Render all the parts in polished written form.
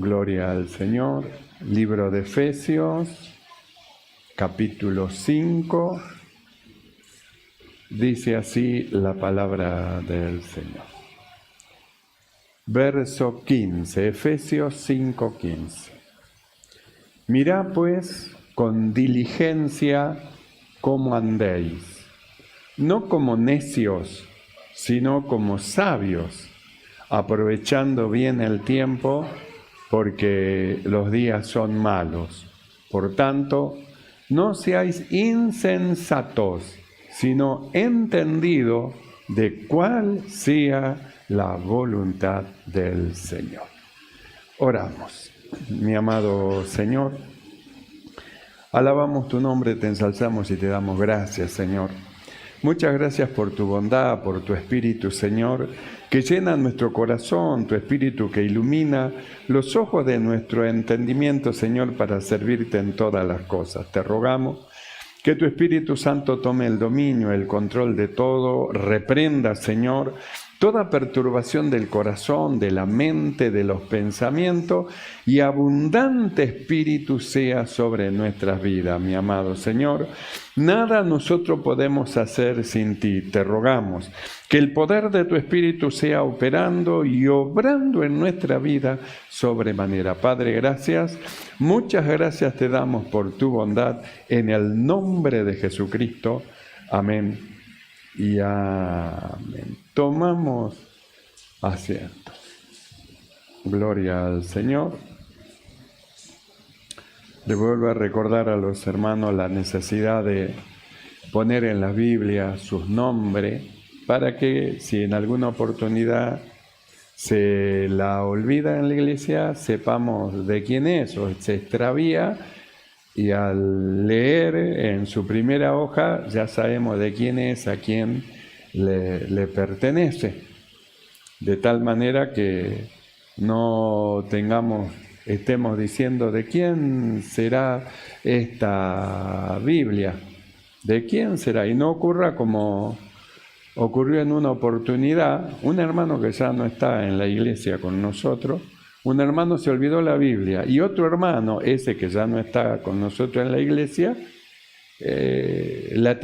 Gloria al Señor. Libro de Efesios, capítulo 5. Dice así la palabra del Señor. Verso 15, Efesios 5:15. Mirad pues con diligencia cómo andéis, no como necios, sino como sabios, aprovechando bien el tiempo, porque los días son malos. Por tanto, no seáis insensatos, sino entendidos de cuál sea la voluntad del Señor. Oramos. Mi amado Señor, alabamos tu nombre, te ensalzamos y te damos gracias, Señor. Muchas gracias por tu bondad, por tu Espíritu, Señor, que llena nuestro corazón, tu Espíritu que ilumina los ojos de nuestro entendimiento, Señor, para servirte en todas las cosas. Te rogamos que tu Espíritu Santo tome el dominio, el control de todo, reprenda, Señor, toda perturbación del corazón, de la mente, de los pensamientos, y abundante Espíritu sea sobre nuestras vidas, mi amado Señor. Nada nosotros podemos hacer sin ti. Te rogamos que el poder de tu Espíritu sea operando y obrando en nuestra vida sobremanera. Padre, gracias. Muchas gracias te damos por tu bondad en el nombre de Jesucristo. Amén y amén. Tomamos asiento. Gloria al Señor. Le vuelvo a recordar a los hermanos la necesidad de poner en la Biblia sus nombres para que si en alguna oportunidad se la olvida en la iglesia, sepamos de quién es o se extravía, y al leer en su primera hoja ya sabemos de quién es, a quién le pertenece, de tal manera que no estemos diciendo de quién será esta Biblia, de quién será, y no ocurra como ocurrió en una oportunidad. Un hermano que ya no está en la iglesia con nosotros, un hermano se olvidó la Biblia, y otro hermano, ese que ya no está con nosotros en la iglesia, la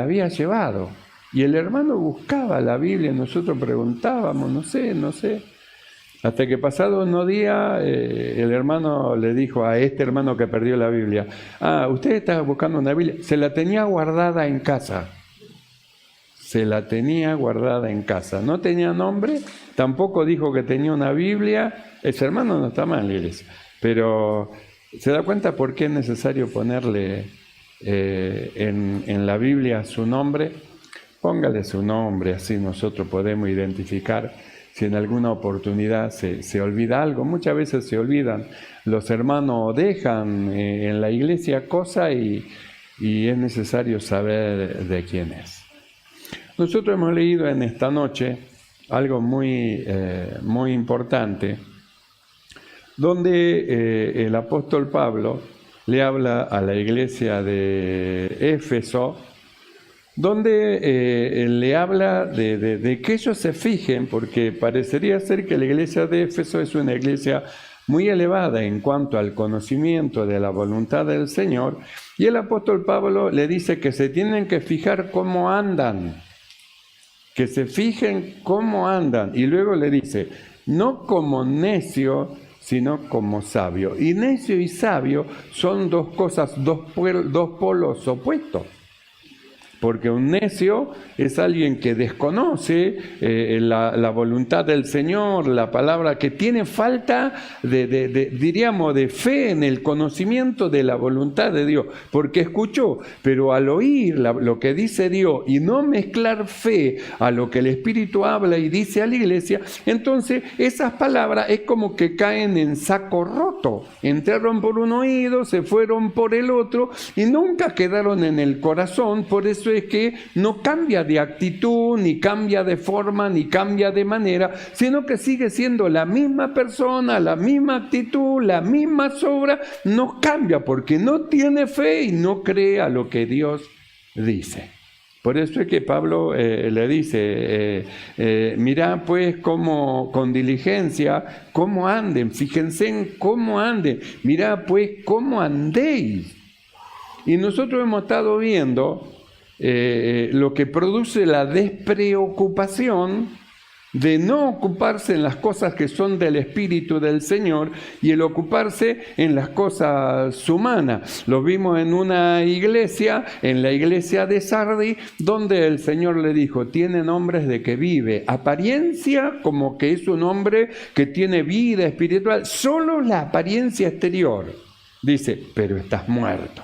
había llevado, y el hermano buscaba la Biblia, y nosotros preguntábamos, no sé, hasta que pasado unos días, el hermano le dijo a este hermano que perdió la Biblia: usted está buscando una Biblia. Se la tenía guardada en casa. No tenía nombre, tampoco dijo que tenía una Biblia. Ese hermano no está mal en la iglesia, pero ¿se da cuenta por qué es necesario ponerle en la Biblia su nombre? Póngale su nombre, así nosotros podemos identificar si en alguna oportunidad se olvida algo. Muchas veces se olvidan, los hermanos dejan en la iglesia cosas y es necesario saber de quién es. Nosotros hemos leído en esta noche algo muy importante, donde el apóstol Pablo le habla a la iglesia de Éfeso, donde le habla de que ellos se fijen, porque parecería ser que la iglesia de Éfeso es una iglesia muy elevada en cuanto al conocimiento de la voluntad del Señor, y el apóstol Pablo le dice que se tienen que fijar cómo andan, que se fijen cómo andan, y luego le dice, no como necio, sino como sabio. Y necio y sabio son dos cosas, dos polos opuestos. Porque un necio es alguien que desconoce la voluntad del Señor, la palabra, que tiene falta diríamos, de fe en el conocimiento de la voluntad de Dios, porque escuchó, pero al oír lo que dice Dios y no mezclar fe a lo que el Espíritu habla y dice a la iglesia, entonces esas palabras es como que caen en saco roto, entraron por un oído, se fueron por el otro y nunca quedaron en el corazón. Por eso es que no cambia de actitud, ni cambia de forma, ni cambia de manera, sino que sigue siendo la misma persona, la misma actitud, la misma obra. No cambia porque no tiene fe y no cree a lo que Dios dice. Por eso es que Pablo le dice, mirá pues cómo con diligencia, cómo anden, fíjense en cómo anden, mirá pues cómo andéis. Y nosotros hemos estado viendo lo que produce la despreocupación de no ocuparse en las cosas que son del Espíritu del Señor y el ocuparse en las cosas humanas. Lo vimos en una iglesia, en la iglesia de Sardi, donde el Señor le dijo, tiene nombres de que vive, apariencia como que es un hombre que tiene vida espiritual, solo la apariencia exterior. Dice, pero estás muerto.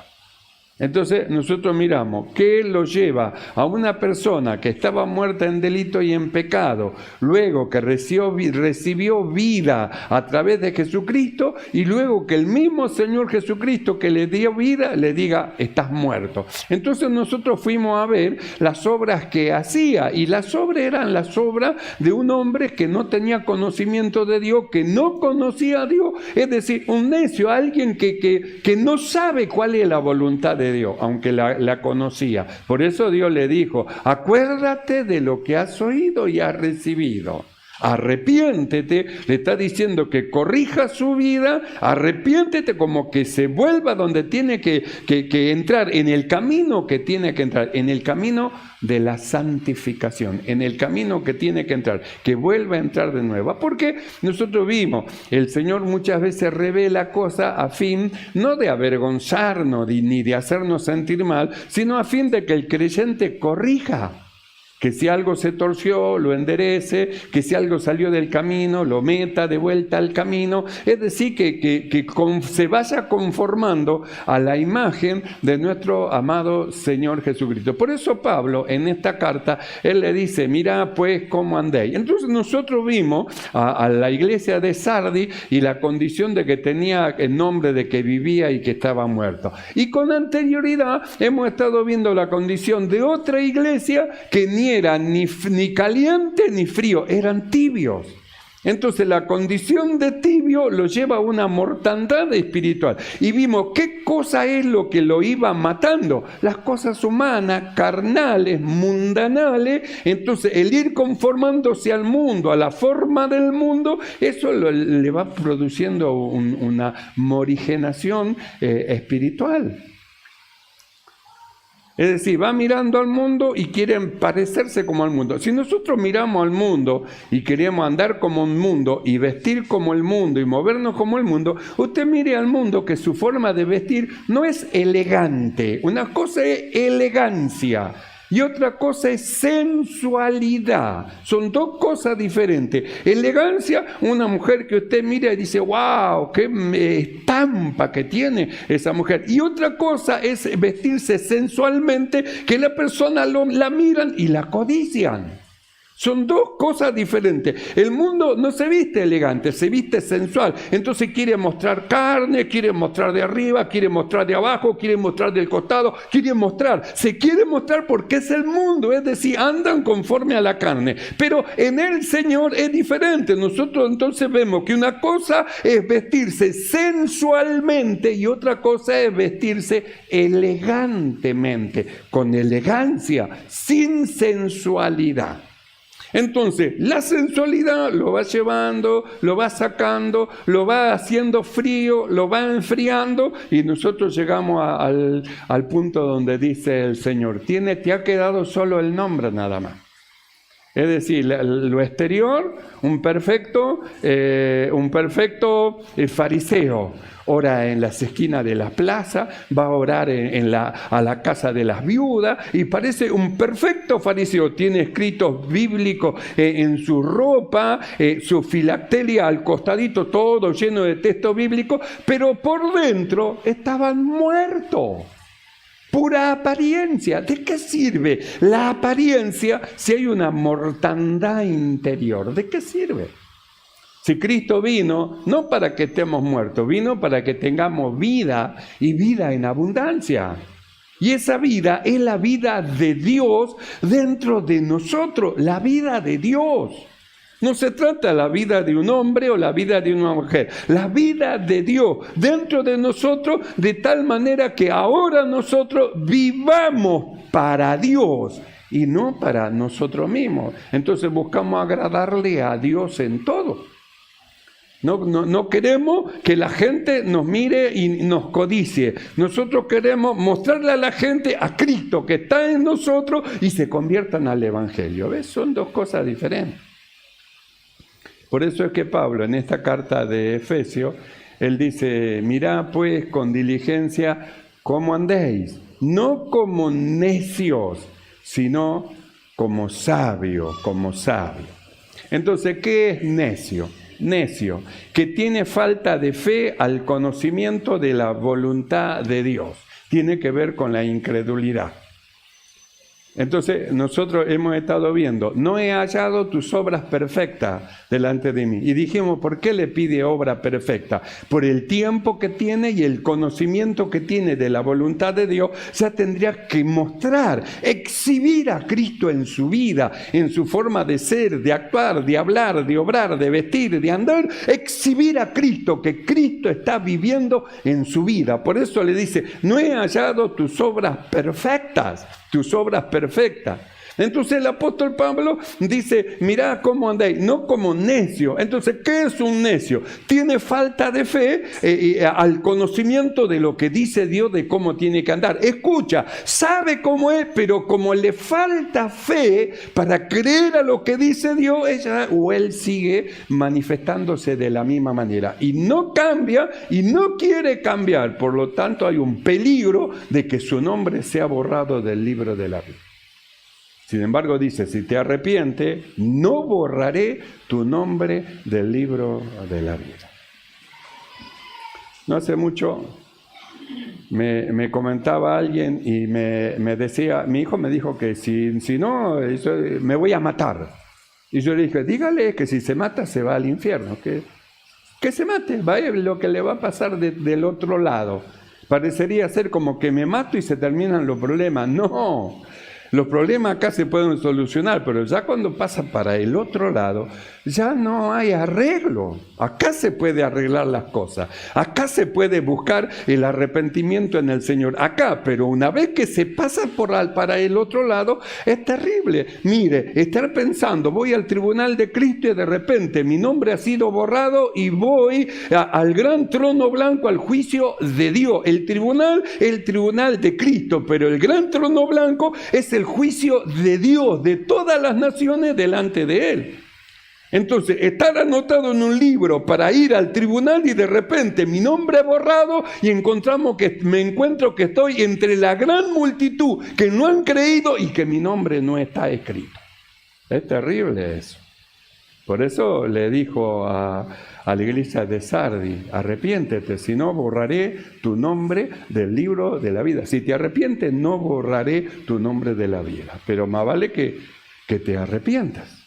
Entonces nosotros miramos qué lo lleva a una persona que estaba muerta en delito y en pecado, luego que recibió vida a través de Jesucristo y luego que el mismo Señor Jesucristo que le dio vida le diga, estás muerto. Entonces nosotros fuimos a ver las obras que hacía y las obras eran las obras de un hombre que no tenía conocimiento de Dios, que no conocía a Dios, es decir, un necio, alguien que no sabe cuál es la voluntad de Dios, aunque la conocía. Por eso Dios le dijo, acuérdate de lo que has oído y has recibido. Arrepiéntete, le está diciendo que corrija su vida, arrepiéntete como que se vuelva donde tiene que entrar, en el camino que tiene que entrar, en el camino de la santificación, en el camino que tiene que entrar, que vuelva a entrar de nuevo. Porque nosotros vimos, el Señor muchas veces revela cosas a fin, no de avergonzarnos ni de hacernos sentir mal, sino a fin de que el creyente corrija. Que si algo se torció, lo enderece, que si algo salió del camino, lo meta de vuelta al camino. Es decir, que se vaya conformando a la imagen de nuestro amado Señor Jesucristo. Por eso Pablo, en esta carta, él le dice, mira pues cómo andéis. Entonces nosotros vimos a la iglesia de Sardi y la condición de que tenía el nombre de que vivía y que estaba muerto. Y con anterioridad hemos estado viendo la condición de otra iglesia que ni eran ni caliente ni frío, eran tibios. Entonces la condición de tibio lo lleva a una mortandad espiritual. Y vimos qué cosa es lo que lo iba matando. Las cosas humanas, carnales, mundanales. Entonces el ir conformándose al mundo, a la forma del mundo, eso le va produciendo una morigenación espiritual. Es decir, va mirando al mundo y quieren parecerse como al mundo. Si nosotros miramos al mundo y queremos andar como un mundo y vestir como el mundo y movernos como el mundo, usted mire al mundo que su forma de vestir no es elegante. Una cosa es elegancia y otra cosa es sensualidad. Son dos cosas diferentes. Elegancia, una mujer que usted mira y dice, wow, qué estampa que tiene esa mujer. Y otra cosa es vestirse sensualmente, que la persona la miran y la codician. Son dos cosas diferentes. El mundo no se viste elegante, se viste sensual. Entonces quiere mostrar carne, quiere mostrar de arriba, quiere mostrar de abajo, quiere mostrar del costado, se quiere mostrar porque es el mundo, es decir, andan conforme a la carne. Pero en el Señor es diferente. Nosotros entonces vemos que una cosa es vestirse sensualmente y otra cosa es vestirse elegantemente, con elegancia, sin sensualidad. Entonces, la sensualidad lo va llevando, lo va sacando, lo va haciendo frío, lo va enfriando y nosotros llegamos al punto donde dice el Señor, te ha quedado solo el nombre nada más. Es decir, lo exterior, un perfecto fariseo. Ora en las esquinas de la plaza, va a orar a la casa de las viudas y parece un perfecto fariseo. Tiene escritos bíblicos en su ropa, su filacteria al costadito, todo lleno de texto bíblico, pero por dentro estaban muertos. Pura apariencia. ¿De qué sirve la apariencia si hay una mortandad interior? ¿De qué sirve? Si Cristo vino, no para que estemos muertos, vino para que tengamos vida y vida en abundancia. Y esa vida es la vida de Dios dentro de nosotros, la vida de Dios. No se trata de la vida de un hombre o la vida de una mujer, la vida de Dios dentro de nosotros, de tal manera que ahora nosotros vivamos para Dios y no para nosotros mismos. Entonces buscamos agradarle a Dios en todo. No queremos que la gente nos mire y nos codicie. Nosotros queremos mostrarle a la gente a Cristo que está en nosotros y se conviertan al Evangelio. ¿Ves? Son dos cosas diferentes. Por eso es que Pablo en esta carta de Efesios, él dice, mirad pues con diligencia cómo andéis, no como necios, sino como sabios, como sabios. Entonces, ¿qué es necio? Necio, que tiene falta de fe al conocimiento de la voluntad de Dios. Tiene que ver con la incredulidad. Entonces, nosotros hemos estado viendo, no he hallado tus obras perfectas delante de mí. Y dijimos, ¿por qué le pide obra perfecta? Por el tiempo que tiene y el conocimiento que tiene de la voluntad de Dios, ya tendría que mostrar, exhibir a Cristo en su vida, en su forma de ser, de actuar, de hablar, de obrar, de vestir, de andar, exhibir a Cristo, que Cristo está viviendo en su vida. Por eso le dice, no he hallado tus obras perfectas. Tus obras perfectas. Entonces el apóstol Pablo dice, mirad cómo andáis, no como necio. Entonces, ¿qué es un necio? Tiene falta de fe al conocimiento de lo que dice Dios de cómo tiene que andar. Escucha, sabe cómo es, pero como le falta fe para creer a lo que dice Dios, ella o él sigue manifestándose de la misma manera. Y no cambia y no quiere cambiar. Por lo tanto, hay un peligro de que su nombre sea borrado del libro de la vida. Sin embargo, dice, si te arrepientes, no borraré tu nombre del libro de la vida. No hace mucho me comentaba alguien y me decía, mi hijo me dijo que si no, me voy a matar. Y yo le dije, dígale que si se mata se va al infierno, que se mate, va a ver lo que le va a pasar del otro lado. Parecería ser como que me mato y se terminan los problemas. No. Los problemas acá se pueden solucionar, pero ya cuando pasa para el otro lado, ya no hay arreglo. Acá se puede arreglar las cosas. Acá se puede buscar el arrepentimiento en el Señor. Acá, pero una vez que se pasa para el otro lado, es terrible. Mire, estar pensando, voy al tribunal de Cristo y de repente mi nombre ha sido borrado y voy al gran trono blanco, al juicio de Dios. El tribunal de Cristo, pero el gran trono blanco es el juicio de Dios, de todas las naciones delante de Él. Entonces, estar anotado en un libro para ir al tribunal y de repente mi nombre es borrado y me encuentro que estoy entre la gran multitud que no han creído y que mi nombre no está escrito. Es terrible eso. Por eso le dijo a la iglesia de Sardi, arrepiéntete, si no borraré tu nombre del libro de la vida. Si te arrepientes, no borraré tu nombre de la vida. Pero más vale que te arrepientas.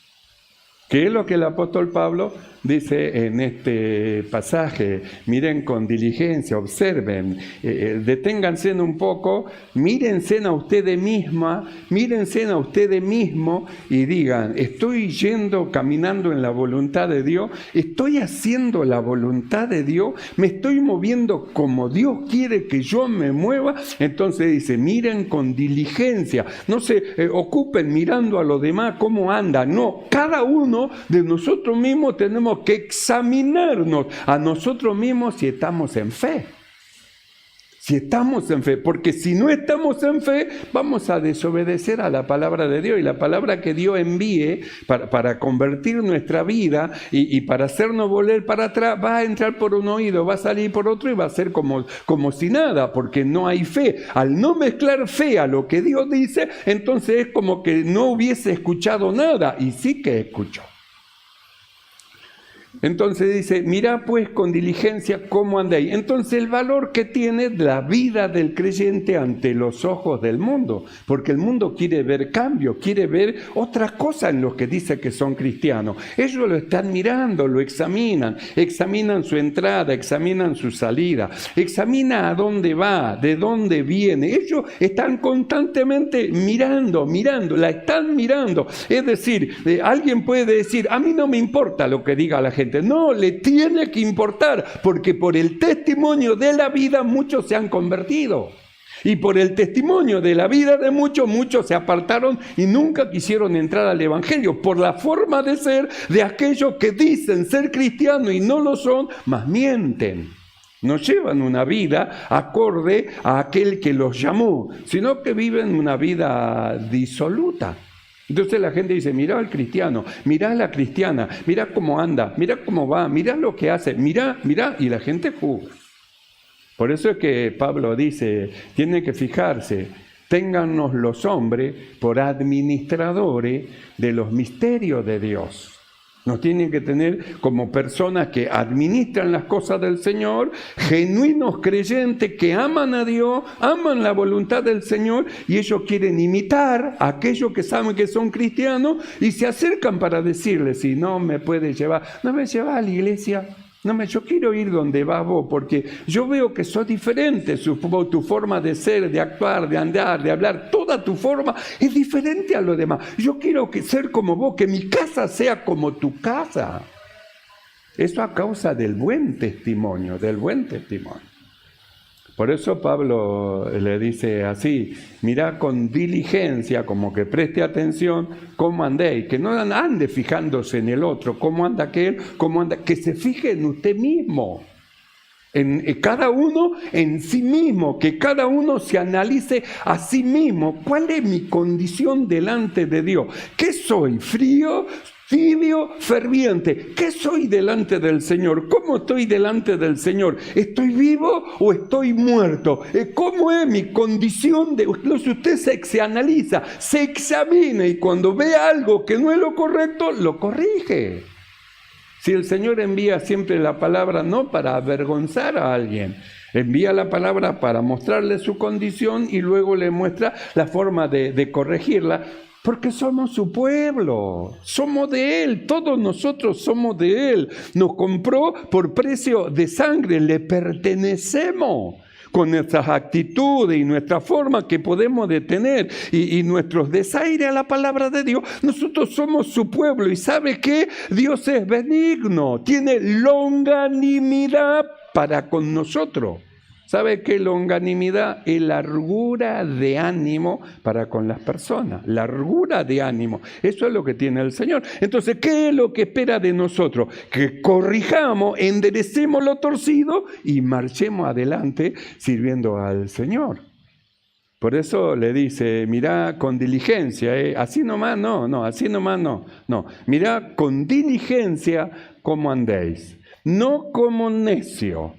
¿Qué es lo que el apóstol Pablo dice en este pasaje? Miren con diligencia, observen, deténganse un poco, mírense a ustedes misma, mírense a ustedes mismos y digan, ¿estoy caminando en la voluntad de Dios? ¿Estoy haciendo la voluntad de Dios? ¿Me estoy moviendo como Dios quiere que yo me mueva? Entonces dice, miren con diligencia, no se ocupen mirando a los demás cómo andan, no, cada uno de nosotros mismos tenemos que examinarnos a nosotros mismos si estamos en fe. Si estamos en fe, porque si no estamos en fe, vamos a desobedecer a la palabra de Dios. Y la palabra que Dios envíe para convertir nuestra vida y para hacernos volver para atrás, va a entrar por un oído, va a salir por otro y va a ser como si nada, porque no hay fe. Al no mezclar fe a lo que Dios dice, entonces es como que no hubiese escuchado nada, y sí que escuchó. Entonces dice, mirá pues con diligencia cómo andéis. Entonces el valor que tiene la vida del creyente ante los ojos del mundo, porque el mundo quiere ver cambio, quiere ver otras cosas en los que dice que son cristianos. Ellos lo están mirando, lo examinan su entrada, examinan su salida, examina a dónde va, de dónde viene. Ellos están constantemente mirando, la están mirando. Es decir, alguien puede decir, a mí no me importa lo que diga la gente. No, le tiene que importar, porque por el testimonio de la vida muchos se han convertido. Y por el testimonio de la vida de muchos, muchos se apartaron y nunca quisieron entrar al Evangelio, por la forma de ser de aquellos que dicen ser cristianos y no lo son, mas mienten. No llevan una vida acorde a aquel que los llamó, sino que viven una vida disoluta. Entonces la gente dice, mirá al cristiano, mirá a la cristiana, mirá cómo anda, mirá cómo va, mirá lo que hace, mirá, y la gente juzga. Por eso es que Pablo dice, tienen que fijarse, téngannos los hombres por administradores de los misterios de Dios. Nos tienen que tener como personas que administran las cosas del Señor, genuinos creyentes que aman a Dios, aman la voluntad del Señor y ellos quieren imitar a aquellos que saben que son cristianos y se acercan para decirles, si no me puedes llevar, no me llevas a la iglesia. Yo quiero ir donde vas vos, porque yo veo que sos diferente, tu forma de ser, de actuar, de andar, de hablar, toda tu forma es diferente a lo demás. Yo quiero ser como vos, que mi casa sea como tu casa. Eso a causa del buen testimonio, Por eso Pablo le dice así, mirá con diligencia, como que preste atención cómo andéis, que no ande fijándose en el otro, cómo anda aquel, cómo anda, que se fije en usted mismo, en cada uno en sí mismo, que cada uno se analice a sí mismo, ¿cuál es mi condición delante de Dios? ¿Qué soy? ¿Frío? Tibio, ferviente. ¿Qué soy delante del Señor? ¿Cómo estoy delante del Señor? ¿Estoy vivo o estoy muerto? ¿Cómo es mi condición? Entonces usted se analiza, se examina y cuando ve algo que no es lo correcto, lo corrige. Si el Señor envía siempre la palabra no para avergonzar a alguien, envía la palabra para mostrarle su condición y luego le muestra la forma de corregirla. Porque somos su pueblo, somos de Él, todos nosotros somos de Él. Nos compró por precio de sangre, le pertenecemos con nuestras actitudes y nuestra forma que podemos de tener y nuestros desaires a la palabra de Dios. Nosotros somos su pueblo y ¿sabe qué? Dios es benigno, tiene longanimidad para con nosotros. ¿Sabe qué longanimidad? Es largura de ánimo para con las personas. Largura de ánimo. Eso es lo que tiene el Señor. Entonces, ¿qué es lo que espera de nosotros? Que corrijamos, enderecemos lo torcido y marchemos adelante sirviendo al Señor. Por eso le dice, mirá con diligencia, así nomás no, así nomás no. Mirá con diligencia cómo andéis. No como necio,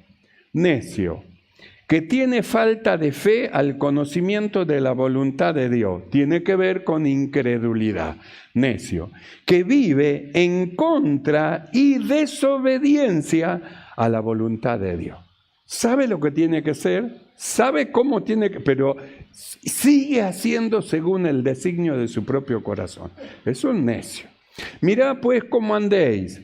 que tiene falta de fe al conocimiento de la voluntad de Dios. Tiene que ver con incredulidad, necio, que vive en contra y desobediencia a la voluntad de Dios. ¿Sabe lo que tiene que ser? ¿Sabe cómo tiene que...? Pero sigue haciendo según el designio de su propio corazón. Es un necio. Mirá pues cómo andéis.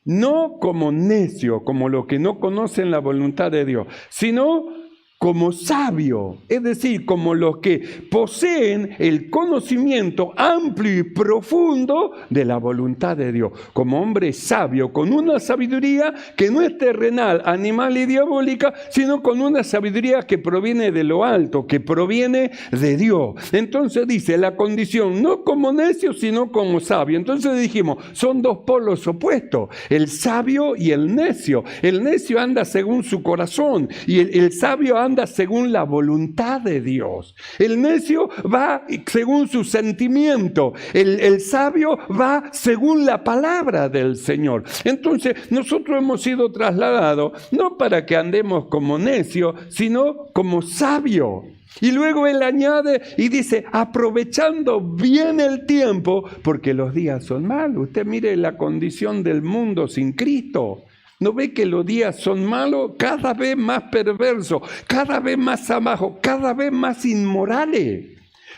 No como necio, como los que no conocen la voluntad de Dios, sino como sabio, es decir, como los que poseen el conocimiento amplio y profundo de la voluntad de Dios, como hombre sabio, con una sabiduría que no es terrenal, animal y diabólica, sino con una sabiduría que proviene de lo alto, que proviene de Dios. Entonces dice, la condición no como necio, sino como sabio. Entonces dijimos, son dos polos opuestos, el sabio y el necio. El necio anda según su corazón y el sabio anda según la voluntad de Dios. El necio va según su sentimiento. El sabio va según la palabra del Señor. Entonces, nosotros hemos sido trasladados no para que andemos como necios, sino como sabios. Y luego él añade y dice, aprovechando bien el tiempo, porque los días son malos. Usted mire la condición del mundo sin Cristo. ¿No ve que los días son malos? Cada vez más perversos, cada vez más abajo, cada vez más inmorales.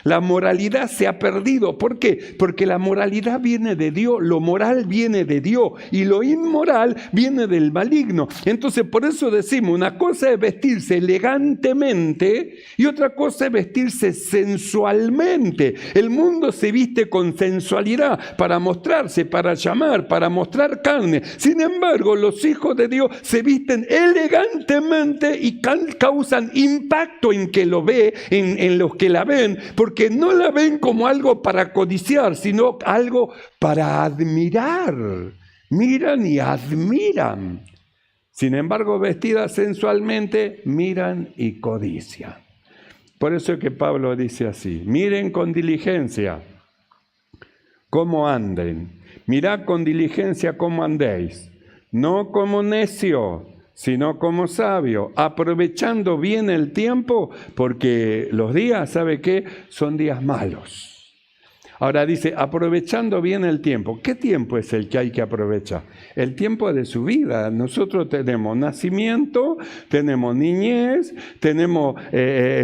La moralidad se ha perdido. ¿Por qué? Porque la moralidad viene de Dios, lo moral viene de Dios y lo inmoral viene del maligno. Entonces, por eso decimos, una cosa es vestirse elegantemente y otra cosa es vestirse sensualmente. El mundo se viste con sensualidad para mostrarse, para llamar, para mostrar carne. Sin embargo, los hijos de Dios se visten elegantemente y causan impacto en que lo ve, en los que la ven, porque no la ven como algo para codiciar, sino algo para admirar. Miran y admiran. Sin embargo, vestidas sensualmente, miran y codician. Por eso es que Pablo dice así: miren con diligencia cómo anden. Mirad con diligencia cómo andéis, no como necio, sino como sabio, aprovechando bien el tiempo, porque los días, ¿sabe qué? Son días malos. Ahora dice, aprovechando bien el tiempo. ¿Qué tiempo es el que hay que aprovechar? El tiempo de su vida. Nosotros tenemos nacimiento, tenemos niñez, tenemos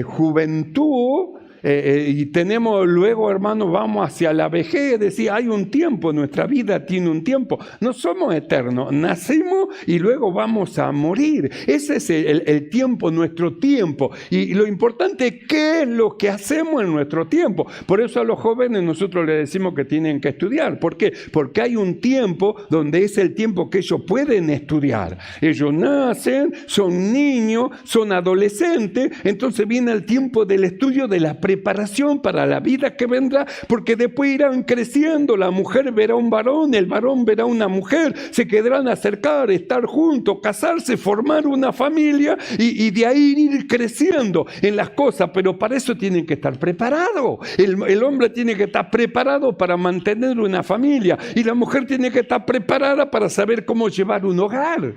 juventud, y tenemos luego, hermanos, vamos hacia la vejez. Es decir, hay un tiempo, nuestra vida tiene un tiempo. No somos eternos, nacimos y luego vamos a morir. Ese es el tiempo, nuestro tiempo. Y lo importante es qué es lo que hacemos en nuestro tiempo. Por eso a los jóvenes nosotros les decimos que tienen que estudiar. ¿Por qué? Porque hay un tiempo donde es el tiempo que ellos pueden estudiar. Ellos nacen, son niños, son adolescentes, entonces viene el tiempo del estudio, de la preparación para la vida que vendrá, porque después irán creciendo, la mujer verá un varón, el varón verá una mujer, se quedarán a acercar, estar juntos, casarse, formar una familia y de ahí ir creciendo en las cosas, pero para eso tienen que estar preparados. El hombre tiene que estar preparado para mantener una familia y la mujer tiene que estar preparada para saber cómo llevar un hogar.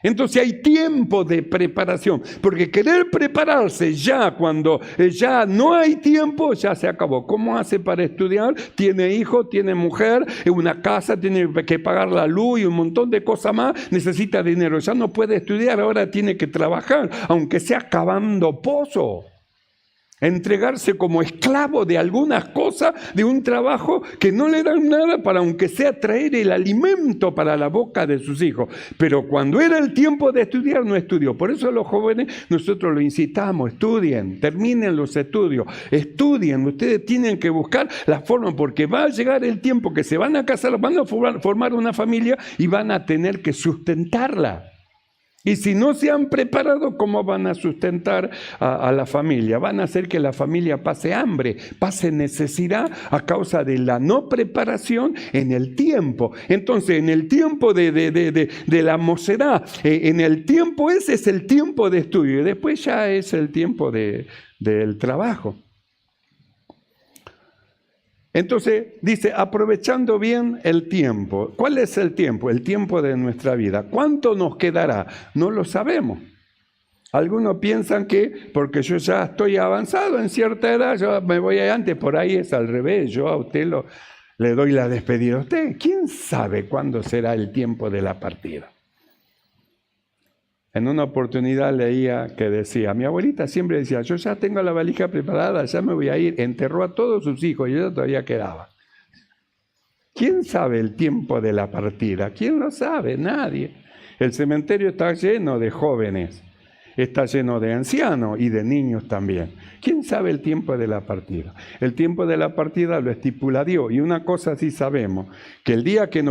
Entonces hay tiempo de preparación, porque querer prepararse ya cuando ya no hay tiempo, ya se acabó. ¿Cómo hace para estudiar? Tiene hijo, tiene mujer, una casa, tiene que pagar la luz y un montón de cosas más, necesita dinero. Ya no puede estudiar, ahora tiene que trabajar, aunque sea cavando pozo. Entregarse como esclavo de algunas cosas, de un trabajo que no le dan nada para aunque sea traer el alimento para la boca de sus hijos. Pero cuando era el tiempo de estudiar, no estudió. Por eso a los jóvenes nosotros los incitamos, estudien, terminen los estudios, estudien. Ustedes tienen que buscar la forma, porque va a llegar el tiempo que se van a casar, van a formar una familia y van a tener que sustentarla. Y si no se han preparado, ¿cómo van a sustentar a la familia? Van a hacer que la familia pase hambre, pase necesidad a causa de la no preparación en el tiempo. Entonces, en el tiempo de la mocedad, en el tiempo ese es el tiempo de estudio y después ya es el tiempo del trabajo. Entonces dice, aprovechando bien el tiempo. ¿Cuál es el tiempo? El tiempo de nuestra vida. ¿Cuánto nos quedará? No lo sabemos. Algunos piensan que porque yo ya estoy avanzado en cierta edad, yo me voy antes, por ahí es al revés. Yo a usted le doy la despedida a usted. ¿Quién sabe cuándo será el tiempo de la partida? En una oportunidad leía que decía, mi abuelita siempre decía, yo ya tengo la valija preparada, ya me voy a ir. Enterró a todos sus hijos y ella todavía quedaba. ¿Quién sabe el tiempo de la partida? ¿Quién lo sabe? Nadie. El cementerio está lleno de jóvenes, está lleno de ancianos y de niños también. ¿Quién sabe el tiempo de la partida? El tiempo de la partida lo estipula Dios. Y una cosa sí sabemos, que el día que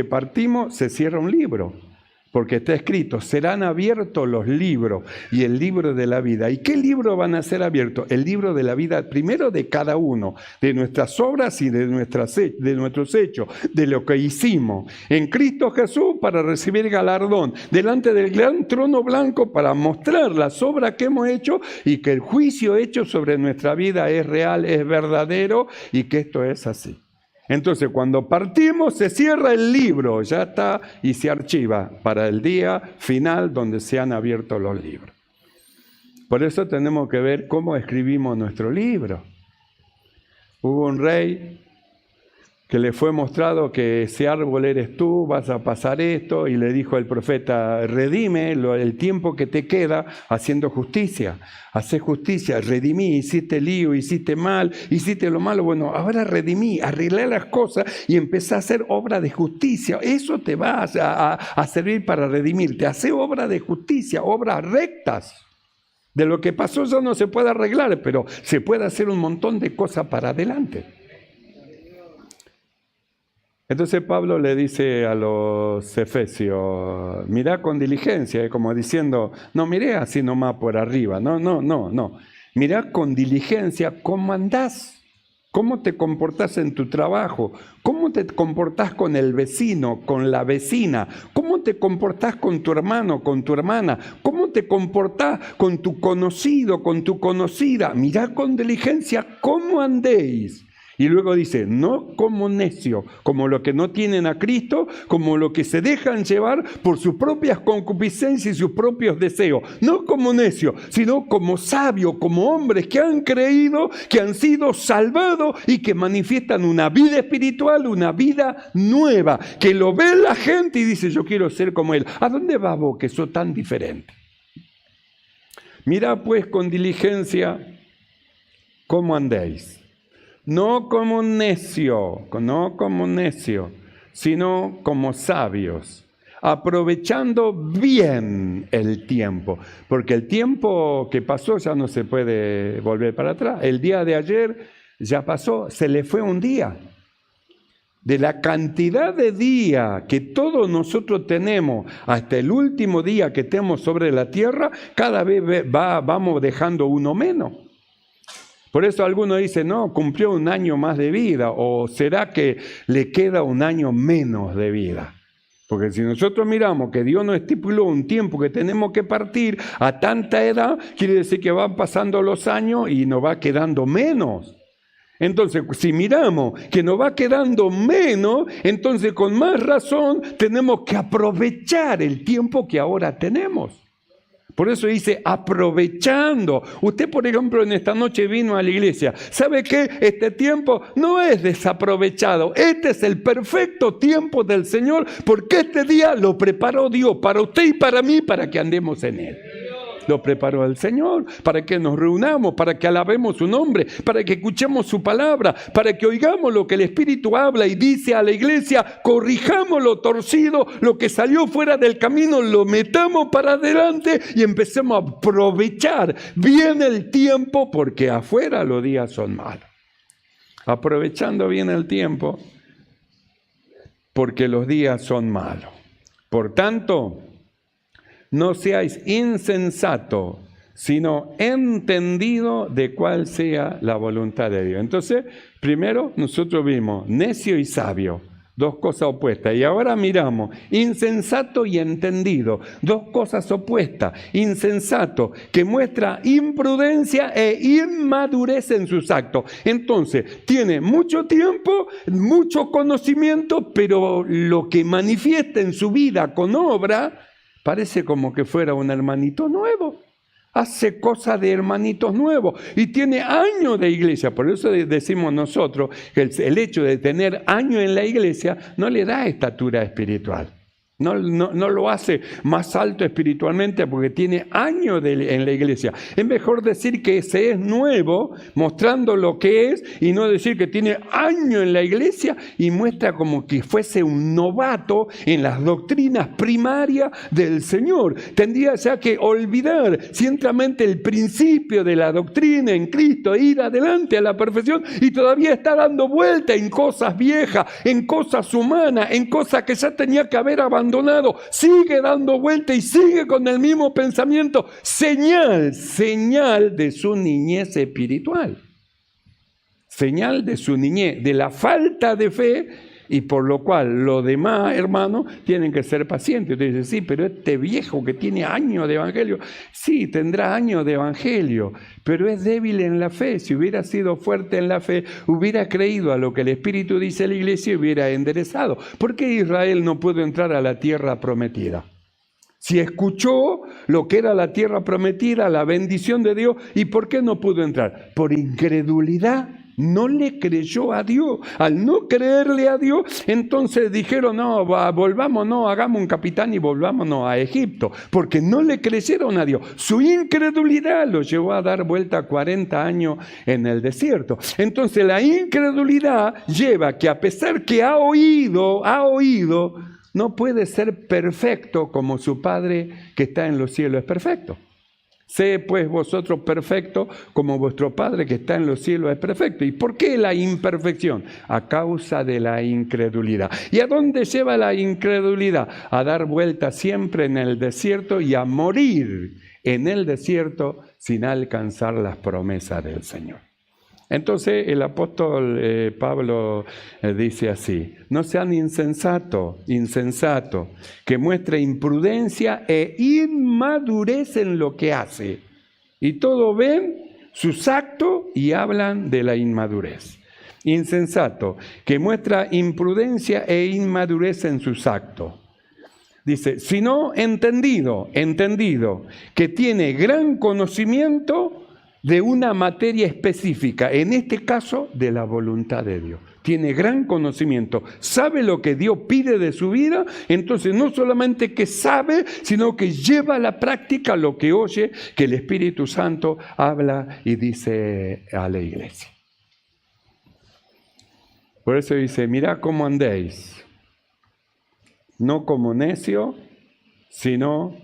partimos, se cierra un libro. Porque está escrito, serán abiertos los libros y el libro de la vida. ¿Y qué libro van a ser abiertos? El libro de la vida, primero de cada uno, de nuestras obras y de nuestros hechos, de lo que hicimos en Cristo Jesús para recibir galardón, delante del gran trono blanco para mostrar las obras que hemos hecho y que el juicio hecho sobre nuestra vida es real, es verdadero y que esto es así. Entonces, cuando partimos, se cierra el libro, ya está, y se archiva para el día final donde se han abierto los libros. Por eso tenemos que ver cómo escribimos nuestro libro. Hubo un rey que le fue mostrado que ese árbol eres tú, vas a pasar esto, y le dijo el profeta, redime el tiempo que te queda haciendo justicia, hacé justicia, redimí, hiciste lío, hiciste mal, hiciste lo malo, bueno, ahora redimí, arreglé las cosas y empecé a hacer obra de justicia, eso te va a servir para redimirte, hace obra de justicia, obras rectas. De lo que pasó ya no se puede arreglar, pero se puede hacer un montón de cosas para adelante. Entonces Pablo le dice a los efesios, mirá con diligencia, como diciendo, no miré así nomás por arriba, no. Mirá con diligencia cómo andás, cómo te comportás en tu trabajo, cómo te comportás con el vecino, con la vecina, cómo te comportás con tu hermano, con tu hermana, cómo te comportás con tu conocido, con tu conocida. Mirá con diligencia cómo andéis. Y luego dice, no como necio, como los que no tienen a Cristo, como los que se dejan llevar por sus propias concupiscencias y sus propios deseos. No como necio, sino como sabio, como hombres que han creído, que han sido salvados y que manifiestan una vida espiritual, una vida nueva, que lo ve la gente y dice, yo quiero ser como él. ¿A dónde vas vos que sos tan diferente? Mirá pues con diligencia cómo andéis. No como necio, sino como sabios, aprovechando bien el tiempo, porque el tiempo que pasó ya no se puede volver para atrás. El día de ayer ya pasó, se le fue un día. De la cantidad de días que todos nosotros tenemos hasta el último día que tenemos sobre la tierra, cada vez vamos dejando uno menos. Por eso algunos dicen, no, cumplió un año más de vida, o será que le queda un año menos de vida. Porque si nosotros miramos que Dios nos estipuló un tiempo que tenemos que partir a tanta edad, quiere decir que van pasando los años y nos va quedando menos. Entonces, si miramos que nos va quedando menos, entonces con más razón tenemos que aprovechar el tiempo que ahora tenemos. Por eso dice, aprovechando. Usted, por ejemplo, en esta noche vino a la iglesia. ¿Sabe qué? Este tiempo no es desaprovechado. Este es el perfecto tiempo del Señor, porque este día lo preparó Dios para usted y para mí, para que andemos en él. Lo preparó el Señor para que nos reunamos, para que alabemos su nombre, para que escuchemos su palabra, para que oigamos lo que el Espíritu habla y dice a la iglesia, corrijamos lo torcido, lo que salió fuera del camino, lo metamos para adelante y empecemos a aprovechar bien el tiempo, porque afuera los días son malos. Aprovechando bien el tiempo, porque los días son malos. Por tanto, no seáis insensatos, sino entendido de cuál sea la voluntad de Dios. Entonces, primero nosotros vimos necio y sabio, dos cosas opuestas. Y ahora miramos insensato y entendido, dos cosas opuestas. Insensato, que muestra imprudencia e inmadurez en sus actos. Entonces, tiene mucho tiempo, mucho conocimiento, pero lo que manifiesta en su vida con obra, parece como que fuera un hermanito nuevo. Hace cosas de hermanitos nuevos y tiene años de iglesia. Por eso decimos nosotros que el hecho de tener años en la iglesia no le da estatura espiritual. No lo hace más alto espiritualmente porque tiene años en la iglesia. Es mejor decir que ese es nuevo, mostrando lo que es, y no decir que tiene años en la iglesia y muestra como que fuese un novato en las doctrinas primarias del Señor. Tendría ya que olvidar simplemente el principio de la doctrina en Cristo e ir adelante a la perfección, y todavía está dando vuelta en cosas viejas, en cosas humanas, en cosas que ya tenía que haber abandonado. Sigue dando vuelta y sigue con el mismo pensamiento. Señal de su niñez espiritual. Señal de su niñez, de la falta de fe, y por lo cual los demás hermanos tienen que ser pacientes. Usted dice, sí, pero este viejo que tiene años de evangelio, sí, tendrá años de evangelio, pero es débil en la fe. Si hubiera sido fuerte en la fe, hubiera creído a lo que el Espíritu dice a la iglesia y hubiera enderezado. ¿Por qué Israel no pudo entrar a la tierra prometida? Si escuchó lo que era la tierra prometida, la bendición de Dios, ¿y por qué no pudo entrar? Por incredulidad. no le creyó a Dios. Al no creerle a Dios, entonces dijeron, no, volvámonos, hagamos un capitán y volvámonos a Egipto, porque no le creyeron a Dios. Su incredulidad lo llevó a dar vuelta 40 años en el desierto. Entonces la incredulidad lleva que a pesar que ha oído, no puede ser perfecto como su Padre que está en los cielos es perfecto. Sé pues vosotros perfectos como vuestro Padre que está en los cielos es perfecto. ¿Y por qué la imperfección? A causa de la incredulidad. ¿Y a dónde lleva la incredulidad? A dar vuelta siempre en el desierto y a morir en el desierto sin alcanzar las promesas del Señor. Entonces el apóstol Pablo dice así: no sean insensatos, que muestre imprudencia e inmadurez en lo que hace. Y todos ven sus actos y hablan de la inmadurez. Insensato, que muestra imprudencia e inmadurez en sus actos. Dice, sino entendido, que tiene gran conocimiento de una materia específica, en este caso de la voluntad de Dios. Tiene gran conocimiento, sabe lo que Dios pide de su vida, entonces no solamente que sabe, sino que lleva a la práctica lo que oye, que el Espíritu Santo habla y dice a la iglesia. Por eso dice, mirá cómo andéis, no como necio, sino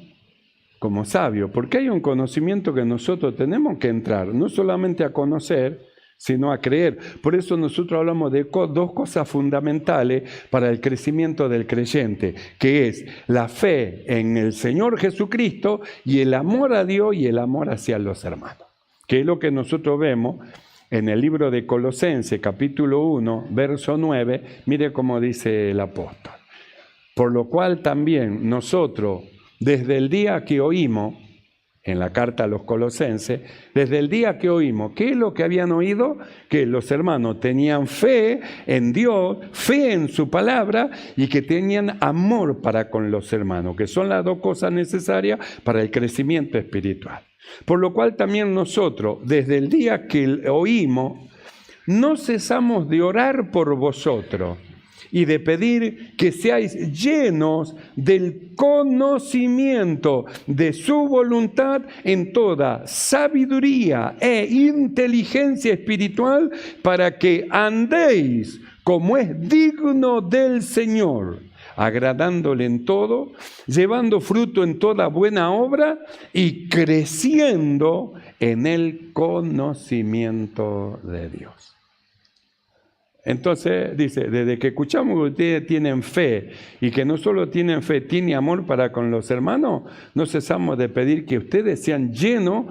como sabio, porque hay un conocimiento que nosotros tenemos que entrar, no solamente a conocer, sino a creer. Por eso nosotros hablamos de dos cosas fundamentales para el crecimiento del creyente, que es la fe en el Señor Jesucristo y el amor a Dios y el amor hacia los hermanos, que es lo que nosotros vemos en el libro de Colosenses, capítulo 1, verso 9, mire cómo dice el apóstol. Por lo cual también nosotros, desde el día que oímos, en la carta a los Colosenses, desde el día que oímos, ¿qué es lo que habían oído? Que los hermanos tenían fe en Dios, fe en su palabra y que tenían amor para con los hermanos, que son las dos cosas necesarias para el crecimiento espiritual. Por lo cual también nosotros, desde el día que oímos, no cesamos de orar por vosotros y de pedir que seáis llenos del conocimiento de su voluntad en toda sabiduría e inteligencia espiritual, para que andéis como es digno del Señor, agradándole en todo, llevando fruto en toda buena obra y creciendo en el conocimiento de Dios. Entonces dice, desde que escuchamos que ustedes tienen fe y que no solo tienen fe, tienen amor para con los hermanos, no cesamos de pedir que ustedes sean llenos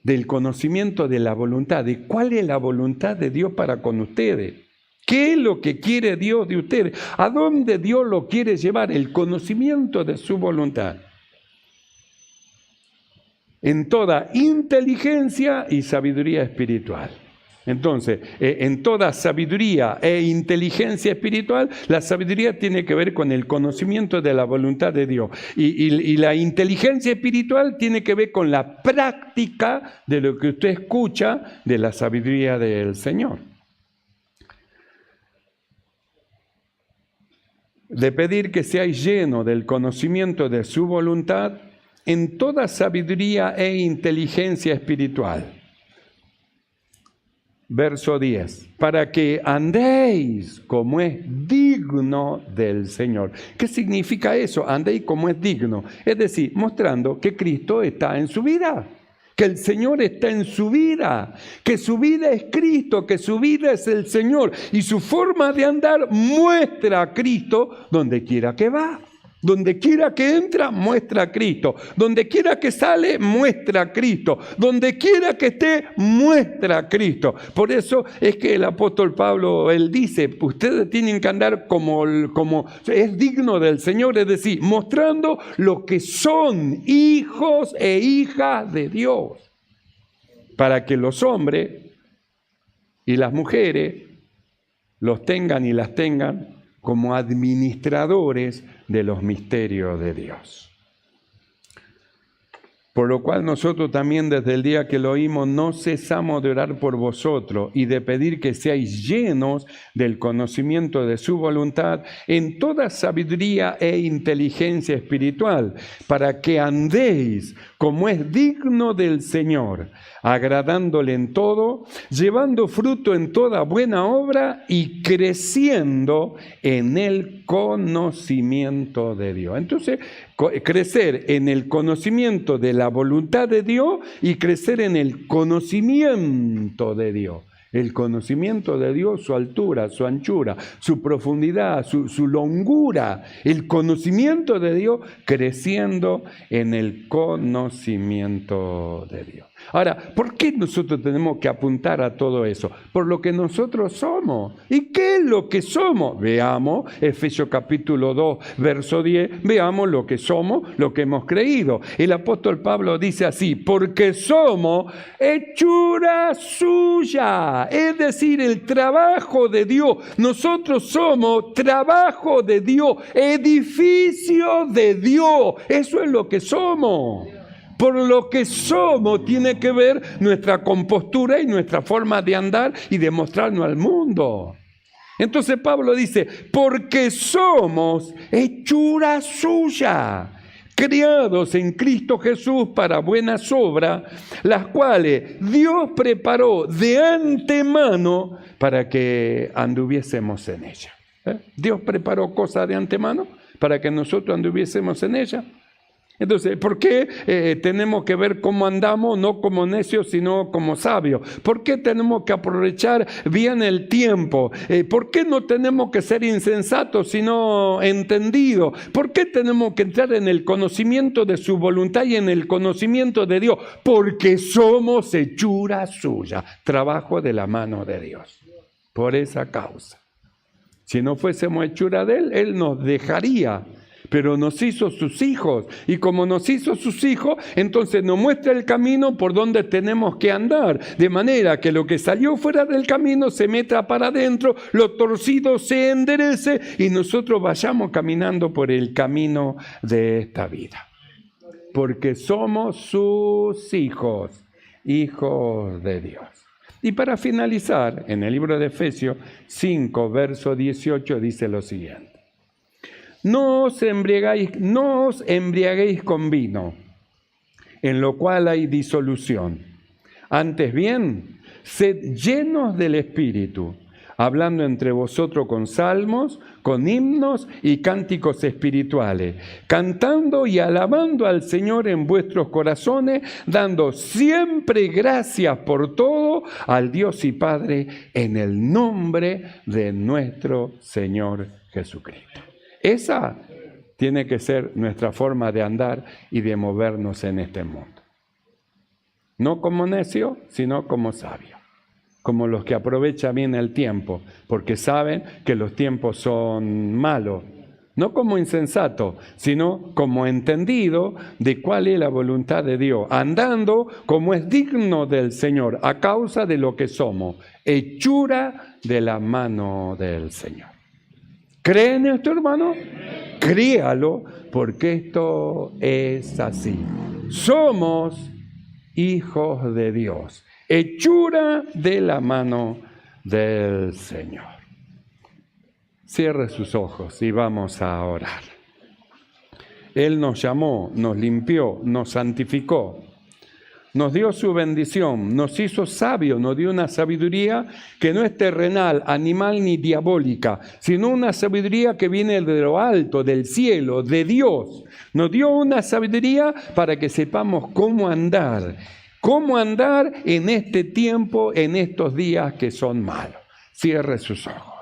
del conocimiento de la voluntad, de cuál es la voluntad de Dios para con ustedes. ¿Qué es lo que quiere Dios de ustedes? ¿A dónde Dios lo quiere llevar? El conocimiento de su voluntad. En toda inteligencia y sabiduría espiritual. Entonces, en toda sabiduría e inteligencia espiritual, la sabiduría tiene que ver con el conocimiento de la voluntad de Dios. Y la inteligencia espiritual tiene que ver con la práctica de lo que usted escucha de la sabiduría del Señor. De pedir que seáis llenos del conocimiento de su voluntad en toda sabiduría e inteligencia espiritual. Verso 10, para que andéis como es digno del Señor. ¿Qué significa eso? Andéis como es digno. Es decir, mostrando que Cristo está en su vida, que el Señor está en su vida, que su vida es Cristo, que su vida es el Señor. Y su forma de andar muestra a Cristo donde quiera que va. Donde quiera que entra, muestra a Cristo. Donde quiera que sale, muestra a Cristo. Donde quiera que esté, muestra a Cristo. Por eso es que el apóstol Pablo, él dice, ustedes tienen que andar como es digno del Señor, es decir, mostrando lo que son hijos e hijas de Dios. Para que los hombres y las mujeres los tengan y las tengan como administradores de los misterios de Dios. Por lo cual nosotros también desde el día que lo oímos no cesamos de orar por vosotros y de pedir que seáis llenos del conocimiento de su voluntad en toda sabiduría e inteligencia espiritual, para que andéis como es digno del Señor, agradándole en todo, llevando fruto en toda buena obra y creciendo en el conocimiento de Dios. Entonces, crecer en el conocimiento de la voluntad de Dios y crecer en el conocimiento de Dios. El conocimiento de Dios, su altura, su anchura, su profundidad, su longura. El conocimiento de Dios creciendo en el conocimiento de Dios. Ahora, ¿por qué nosotros tenemos que apuntar a todo eso? Por lo que nosotros somos. ¿Y qué es lo que somos? Veamos Efesios capítulo 2, verso 10. Veamos lo que somos, lo que hemos creído. El apóstol Pablo dice así: porque somos hechura suya. Es decir, el trabajo de Dios. Nosotros somos trabajo de Dios, edificio de Dios. Eso es lo que somos. Por lo que somos tiene que ver nuestra compostura y nuestra forma de andar y de mostrarnos al mundo. Entonces Pablo dice, porque somos hechura suya, creados en Cristo Jesús para buenas obras, las cuales Dios preparó de antemano para que anduviésemos en ella. Dios preparó cosas de antemano para que nosotros anduviésemos en ella. Entonces, ¿por qué tenemos que ver cómo andamos, no como necios, sino como sabios? ¿Por qué tenemos que aprovechar bien el tiempo? ¿Por qué no tenemos que ser insensatos, sino entendidos? ¿Por qué tenemos que entrar en el conocimiento de su voluntad y en el conocimiento de Dios? Porque somos hechura suya, trabajo de la mano de Dios. Por esa causa. Si no fuésemos hechura de Él, Él nos dejaría. Pero nos hizo sus hijos, y como nos hizo sus hijos, entonces nos muestra el camino por donde tenemos que andar, de manera que lo que salió fuera del camino se meta para adentro, lo torcido se enderece y nosotros vayamos caminando por el camino de esta vida. Porque somos sus hijos, hijos de Dios. Y para finalizar, en el libro de Efesios 5, verso 18, dice lo siguiente. No os embriaguéis con vino, en lo cual hay disolución. Antes bien, sed llenos del Espíritu, hablando entre vosotros con salmos, con himnos y cánticos espirituales, cantando y alabando al Señor en vuestros corazones, dando siempre gracias por todo al Dios y Padre, en el nombre de nuestro Señor Jesucristo. Esa tiene que ser nuestra forma de andar y de movernos en este mundo. No como necio, sino como sabio. Como los que aprovechan bien el tiempo, porque saben que los tiempos son malos. No como insensato, sino como entendido de cuál es la voluntad de Dios. Andando como es digno del Señor, a causa de lo que somos. Hechura de la mano del Señor. ¿Cree en esto, hermano? Créalo, porque esto es así. Somos hijos de Dios, hechura de la mano del Señor. Cierre sus ojos y vamos a orar. Él nos llamó, nos limpió, nos santificó. Nos dio su bendición, nos hizo sabios, nos dio una sabiduría que no es terrenal, animal ni diabólica, sino una sabiduría que viene de lo alto, del cielo, de Dios. Nos dio una sabiduría para que sepamos cómo andar en este tiempo, en estos días que son malos. Cierre sus ojos.